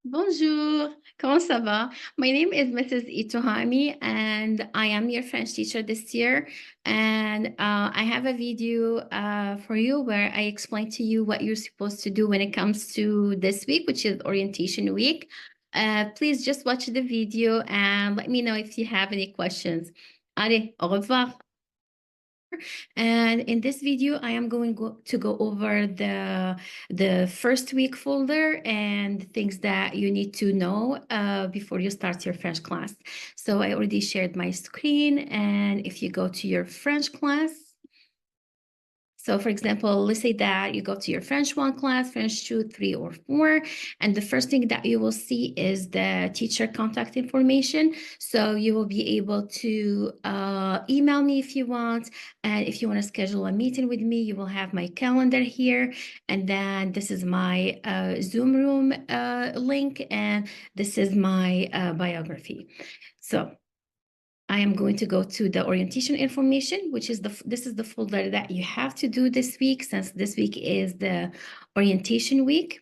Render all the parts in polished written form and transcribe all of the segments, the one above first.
Bonjour, comment ça va? My name is Mrs. Itohami, and I am your French teacher this year. And I have a video for you where I explain to you what you're supposed to do when it comes to this week, which is orientation week. Please just watch the video and let me know if you have any questions. Allez, au revoir. And in this video, I am going to go over the first week folder and things that you need to know before you start your French class. So I already shared my screen, and if you go to your French class, so for example, let's say that you go to your French 1 class, French 2, 3, or 4, and the first thing that you will see is the teacher contact information. So you will be able to email me if you want, and if you want to schedule a meeting with me, you will have my calendar here, and then this is my Zoom room link, and this is my biography. So I am going to go to the orientation information, which is this is the folder that you have to do this week, since this week is the orientation week.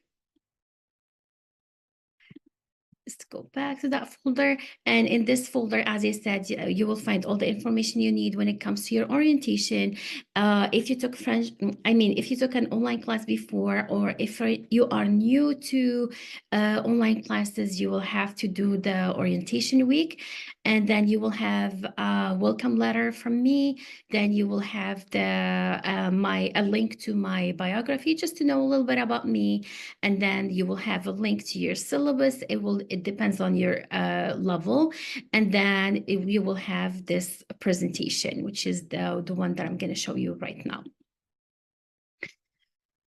Let's go back to that folder. And in this folder, as I said, you will find all the information you need when it comes to your orientation. If you took French, if you took an online class before, or if you are new to online classes, you will have to do the orientation week. And then you will have a welcome letter from me. Then you will have a link to my biography, just to know a little bit about me. And then you will have a link to your syllabus. It depends on your level. And then you will have this presentation, which is the one that I'm going to show you right now.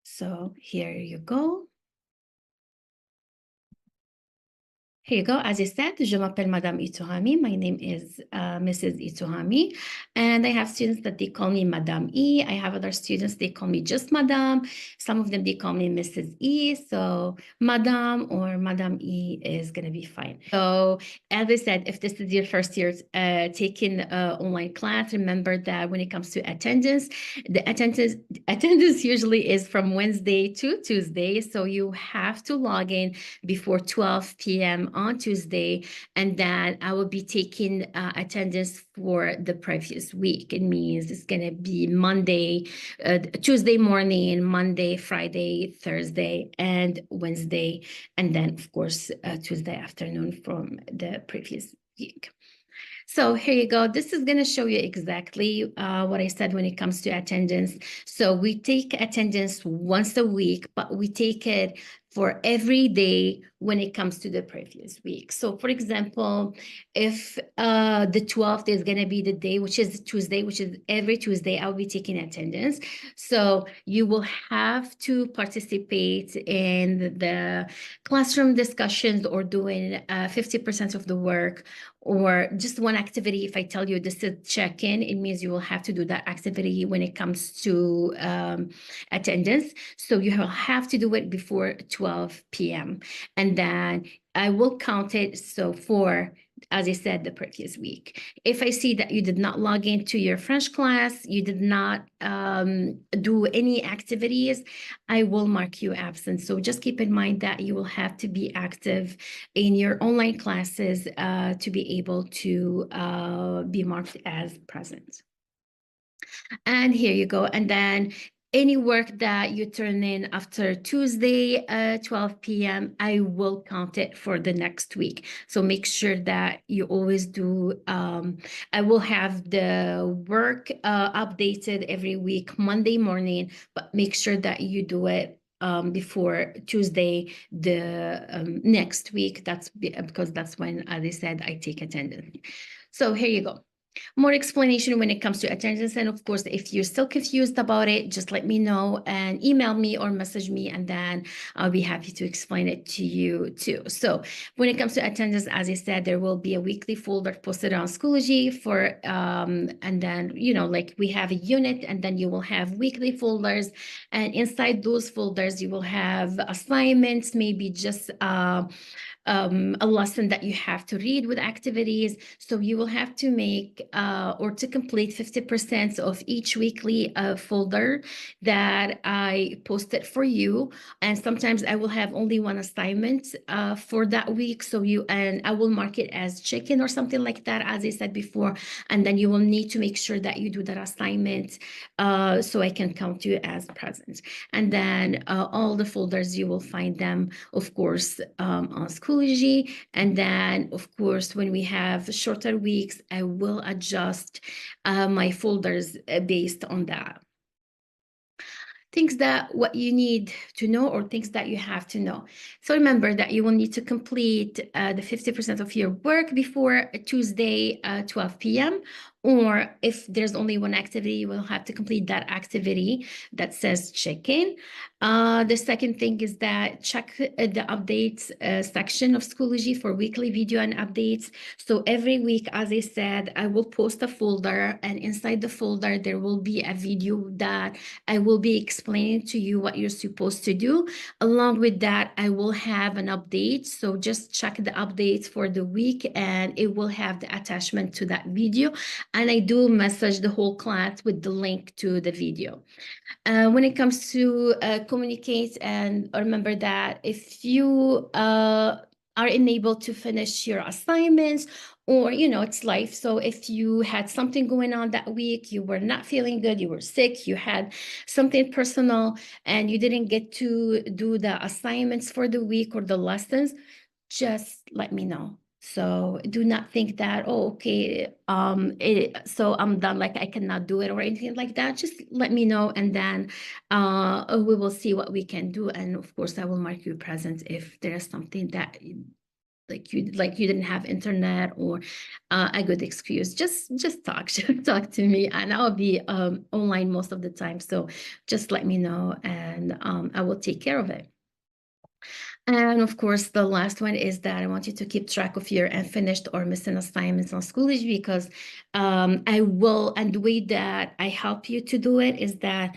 So here you go. Here you go. As I said, je m'appelle Madame Itohami. My name is Mrs. Itohami. And I have students that they call me Madame E. I have other students, they call me just Madame. Some of them, they call me Mrs. E. So Madame or Madame E is going to be fine. So as I said, if this is your first year taking online class, remember that when it comes to attendance, the attendance usually is from Wednesday to Tuesday. So you have to log in before 12 p.m. on Tuesday, and then I will be taking attendance for the previous week. It means it's going to be Monday, Tuesday morning, Monday, Friday, Thursday, and Wednesday, and then, of course, Tuesday afternoon from the previous week. So here you go. This is going to show you exactly what I said when it comes to attendance. So we take attendance once a week, but we take it for every day when it comes to the previous week. So for example, if the 12th is going to be the day, which is Tuesday, which is every Tuesday, I'll be taking attendance. So you will have to participate in the classroom discussions, or doing 50% of the work, or just one activity. If I tell you this is check-in, it means you will have to do that activity when it comes to attendance. So you will have to do it before 12 p.m. And then I will count it. So for, as I said, the previous week. If I see that you did not log into your French class, you did not do any activities, I will mark you absent. So just keep in mind that you will have to be active in your online classes to be able to be marked as present. And here you go. And then any work that you turn in after Tuesday, 12 p.m., I will count it for the next week. So make sure that you always do, I will have the work updated every week, Monday morning, but make sure that you do it before Tuesday, the next week. That's because that's when, as I said, I take attendance. So here you go. More explanation when it comes to attendance. And of course, if you're still confused about it, just let me know and email me or message me, and then I'll be happy to explain it to you too. So when it comes to attendance, as I said, there will be a weekly folder posted on Schoology for, and then, like we have a unit, and then you will have weekly folders. And inside those folders, you will have assignments, maybe just a lesson that you have to read with activities. So you will have to make or to complete 50% of each weekly folder that I posted for you. And sometimes I will have only one assignment for that week. And I will mark it as check-in or something like that, as I said before. And then you will need to make sure that you do that assignment so I can count you as present. And then all the folders, you will find them, of course, on Schoology. And then, of course, when we have shorter weeks, I will adjust my folders based on that. Things that what you need to know or things that you have to know. So remember that you will need to complete the 50% of your work before Tuesday, 12 p.m. Or if there's only one activity, you will have to complete that activity that says check-in. The second thing is that check the updates section of Schoology for weekly video and updates. So every week, as I said, I will post a folder, and inside the folder, there will be a video that I will be explaining to you what you're supposed to do. Along with that, I will have an update. So just check the updates for the week, and it will have the attachment to that video. And I do message the whole class with the link to the video. When it comes to communicate, and remember that if you are unable to finish your assignments, or it's life, so if you had something going on that week, you were not feeling good, you were sick, you had something personal, and you didn't get to do the assignments for the week or the lessons, just let me know. So do not think that, oh, okay, so I'm done, like I cannot do it or anything like that. Just let me know, and then we will see what we can do. And of course, I will mark you present if there's something that you didn't have internet or a good excuse. Just talk, talk to me, and I'll be online most of the time. So just let me know, and I will take care of it. And of course, the last one is that I want you to keep track of your unfinished or missing assignments on Schoology, because I will, and the way that I help you to do it is that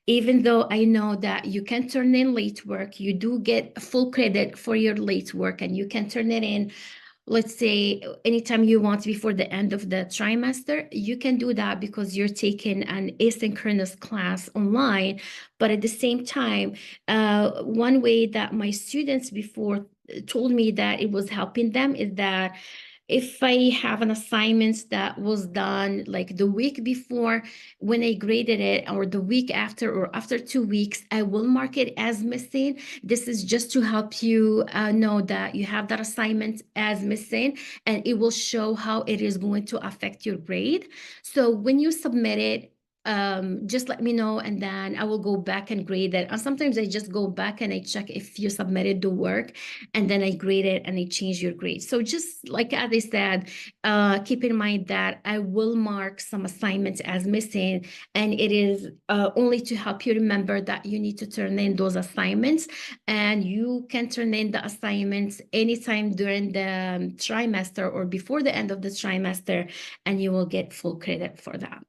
even though I know that you can turn in late work, you do get full credit for your late work, and you can turn it in, let's say, anytime you want before the end of the trimester. You can do that because you're taking an asynchronous class online. But at the same time, one way that my students before told me that it was helping them is that if I have an assignment that was done like the week before when I graded it, or the week after, or after 2 weeks, I will mark it as missing. This is just to help you know that you have that assignment as missing, and it will show how it is going to affect your grade. So when you submit it, just let me know, and then I will go back and grade it. And sometimes I just go back and I check if you submitted the work, and then I grade it and I change your grade. So just like as I said, keep in mind that I will mark some assignments as missing, and it is only to help you remember that you need to turn in those assignments, and you can turn in the assignments anytime during the trimester or before the end of the trimester, and you will get full credit for that.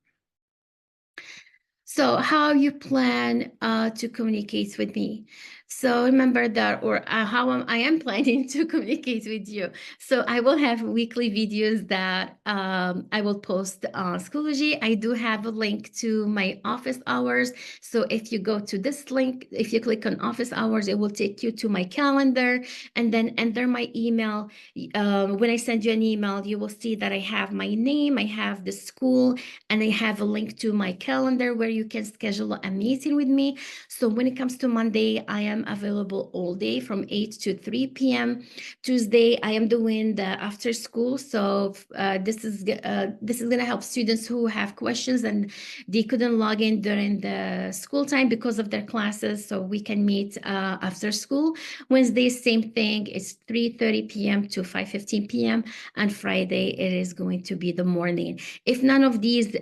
So how you plan to communicate with me. So remember that, or how I am planning to communicate with you. So I will have weekly videos that I will post on Schoology. I do have a link to my office hours. So if you go to this link, if you click on office hours, it will take you to my calendar, and then enter my email. When I send you an email, you will see that I have my name, I have the school, and I have a link to my calendar where you can schedule a meeting with me. So when it comes to Monday, I am available all day from 8 to 3 p.m. Tuesday, I am doing the after school. So this is going to help students who have questions and they couldn't log in during the school time because of their classes. So we can meet after school. Wednesday, same thing. It's 3:30 p.m. to 5:15 p.m. And Friday, it is going to be the morning. If none of these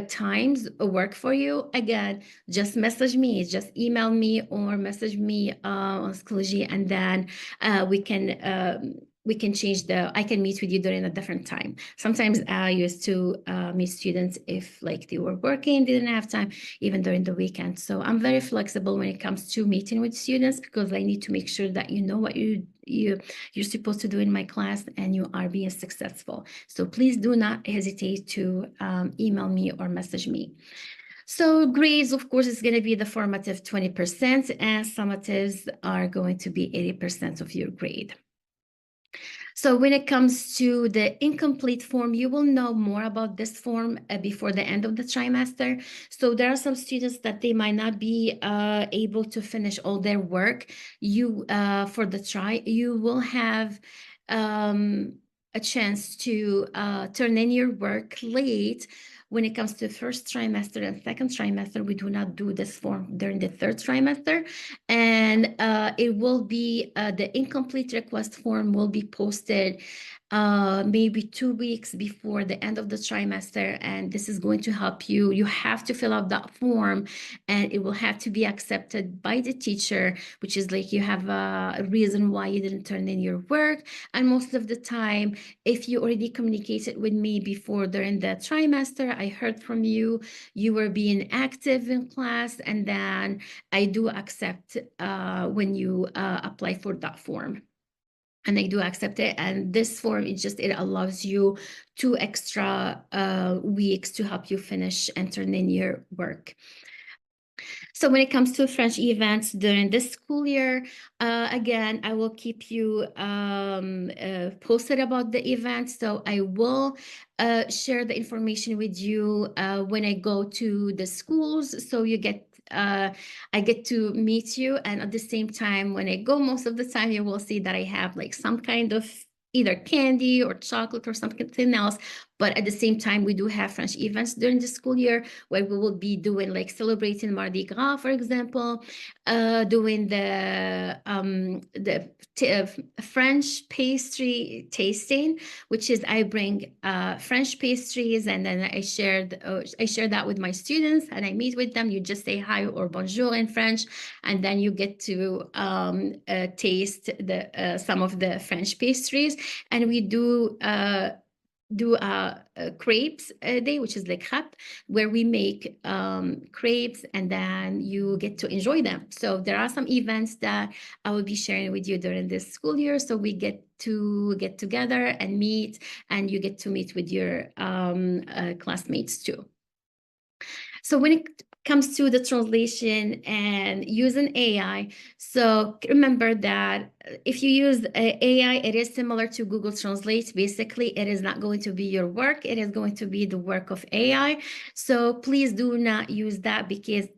times work for you, again, just message me, just email me or message me on Schoology, and then we can we can change I can meet with you during a different time. Sometimes I used to meet students if like they were working, didn't have time, even during the weekend. So I'm very flexible when it comes to meeting with students, because I need to make sure that you know what you're supposed to do in my class and you are being successful. So please do not hesitate to email me or message me. So grades, of course, is going to be the formative 20%, and summatives are going to be 80% of your grade. So when it comes to the incomplete form, you will know more about this form before the end of the trimester. So there are some students that they might not be able to finish all their work. For the you will have a chance to turn in your work late. When it comes to first trimester and second trimester, we do not do this form during the third trimester. And it will be, the incomplete request form will be posted maybe 2 weeks before the end of the trimester. And this is going to help you. You have to fill out that form, and it will have to be accepted by the teacher, which is like you have a reason why you didn't turn in your work. And most of the time, if you already communicated with me before during the trimester, I heard from you, you were being active in class, and then I do accept when you apply for that form. And I do accept it. And this form, it allows you 2 extra weeks to help you finish and turn in your work. So when it comes to French events during this school year, again, I will keep you posted about the events. So I will share the information with you when I go to the schools. So I get to meet you. And at the same time, when I go, most of the time, you will see that I have like some kind of either candy or chocolate or something else. But at the same time, we do have French events during the school year where we will be doing like celebrating Mardi Gras, for example, doing the French pastry tasting, which is I bring French pastries, and then I share that with my students, and I meet with them. You just say hi or bonjour in French, and then you get to taste some of the French pastries. And we do crepes day, which is like crêpe, where we make crepes, and then you get to enjoy them. So there are some events that I will be sharing with you during this school year. So we get to get together and meet, and you get to meet with your classmates too. So when it comes to the translation and using AI, so remember that if you use AI, it is similar to Google Translate. Basically, it is not going to be your work. It is going to be the work of AI. So please do not use that because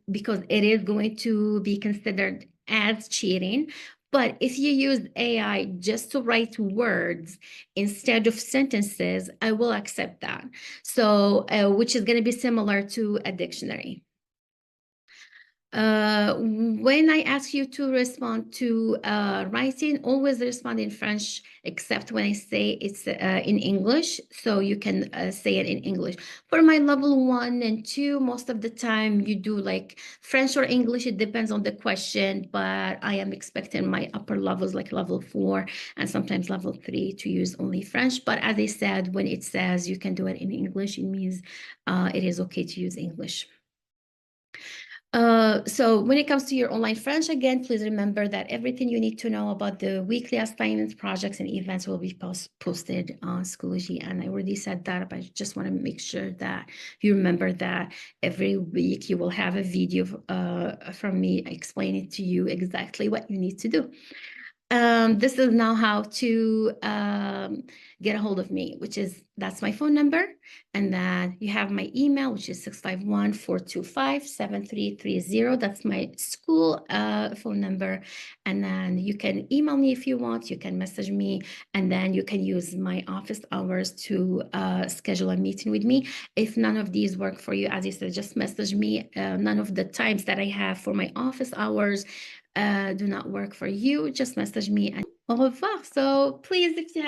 it is going to be considered as cheating. But if you use AI just to write words instead of sentences, I will accept that. So, which is going to be similar to a dictionary. When I ask you to respond to writing, always respond in French, except when I say it's in English. So you can say it in English. For my level 1 and 2, most of the time you do like French or English. It depends on the question, but I am expecting my upper levels, like level 4 and sometimes level 3, to use only French. But as I said, when it says you can do it in English, it means it is okay to use English. So when it comes to your online French, again, please remember that everything you need to know about the weekly assignments, projects, and events will be posted on Schoology. And I already said that, but I just want to make sure that you remember that every week you will have a video from me explaining to you exactly what you need to do. This is now how to get a hold of me, that's my phone number. And then you have my email, which is 651-425-7330. That's my school phone number. And then you can email me if you want. You can message me, and then you can use my office hours to schedule a meeting with me. If none of these work for you, as I said, just message me. None of the times that I have for my office hours do not work for you, just message me, and au revoir. So please, if you have